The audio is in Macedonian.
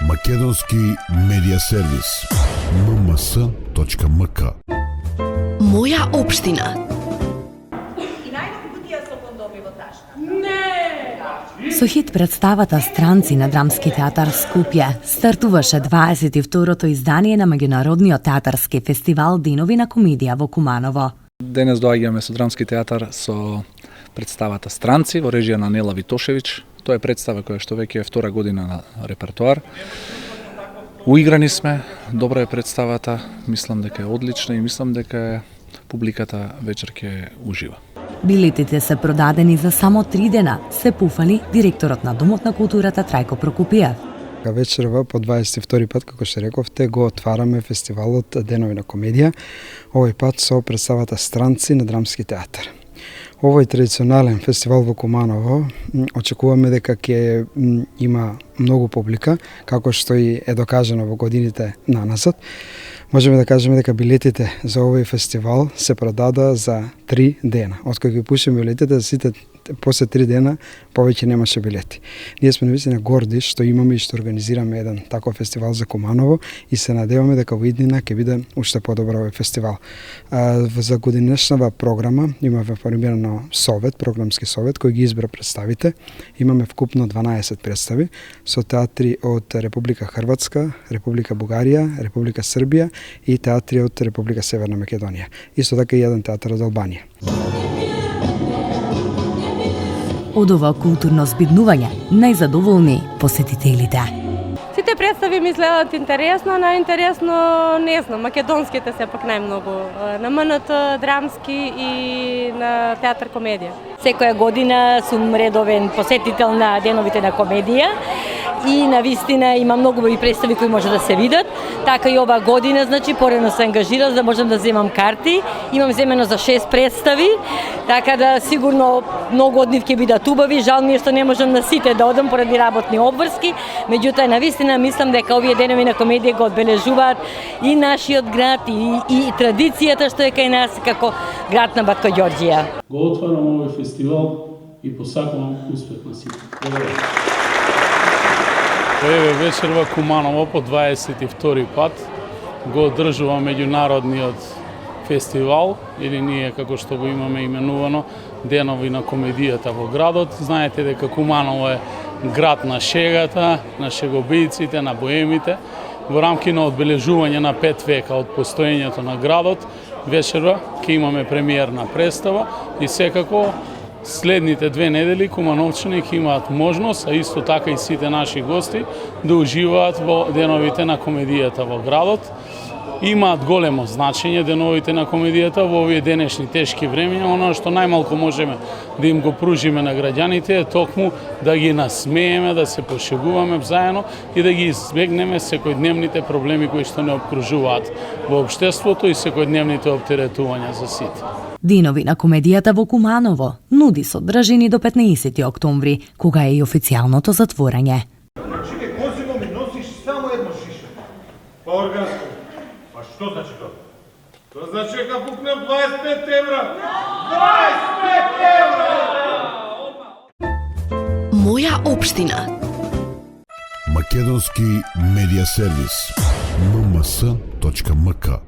Македонски медиа сервис. mms.mk. Моја општина. И најдов кутија со кондоми во ташка. Со хит представата Странци на Драмски театар Скопје стартуваше 22-то издание на меѓународниот театарски фестивал Денови на комедија во Куманово. Денес доаѓаме со Драмски театар со представата Странци во режија на Нела Витошевич. Тоа е представа која што веќе е втора година на репертоар. Уиграни сме, добра е представата, мислам дека е одлична и мислам дека публиката вечер ќе ужива. Билетите се продадени за само 3 дена, се пуфали директорот на Домот на културата Трајко Прокопиев. Вечерва по 22 пат, како што рековте, го отвараме фестивалот Денови на комедија, овој пат со представата Странци на Драмски театар. Овој традиционален фестивал во Куманово очекуваме дека ќе има многу публика, како што и е докажано во годините наназад. Можеме да кажеме дека билетите за овој фестивал се продада за 3 дена. Откако ги пушиме билетите, сите после 3 дена повеќе немаше билети. Ние сме навистина горди што имаме и што организираме еден таков фестивал за Куманово и се надеваме дека во иднина ќе биде уште подобар овој фестивал. За годинешнава програма имаме формирано совет, програмски совет кој ги избра представите. Имаме вкупно 12 представи со театри од Република Хрватска, Република Бугарија, Република Србија и театри од Република Северна Македонија. Исто така и еден театар од Албанија. Од ова културно збиднување најзадоволни посетителите. Сите представи ми изгледаат интересно, најинтересно, не знам, македонските сепак најмногу. На МНТ, Драмски и на театар комедија. Секоја година сум редовен посетител на Деновите на комедија и навистина има многу убави представи кои може да се видат. Така и ова година, значи, порано се ангажирал за да можам да земам карти. Имам земено за 6 представи, така да сигурно многу од нив ќе бидат убави. Жал ми е што не можам на сите да одам поради работни обврски, меѓутоа навистина мислам дека овие Денови на комедија го одбележуваат и нашиот град и традицијата што е кај нас како град на Батко Ѓорѓија. Го отварам овој фестивал и посакувам успех на сите. Еве вечерва Куманово по 22 пат го одржува меѓународниот фестивал, или ние како што го имаме именувано Денови на комедијата во градот. Знаете дека Куманово е град на шегата, на шегобијците, на боемите. Во рамки на одбележување на 5 века од постоењето на градот, вечерва ќе имаме премиерна представа и секако следните 2 недели кумановчани ќе имаат можност, а исто така и сите наши гости, да уживаат во Деновите на комедијата во градот. Имаат големо значење Деновите на комедијата во овие денешни тешки времиња. Оно што најмалку можеме да им го пружиме на граѓаните е токму да ги насмееме, да се пошегуваме заедно и да ги избегнеме секојдневните проблеми кои што не обкружуваат во општеството и секојдневните оптеретувања за сите. Денови на комедијата во Куманово нуди содржини до 15 октомври, кога е и официјалното затворање. Чекај, позивно ми носиш само едно шише. Па органско. Па што значи тоа? Тоа значи дека пукнем 25 евра. 25 евра! Моја општина. Македонски медиа сервис. mms.mk.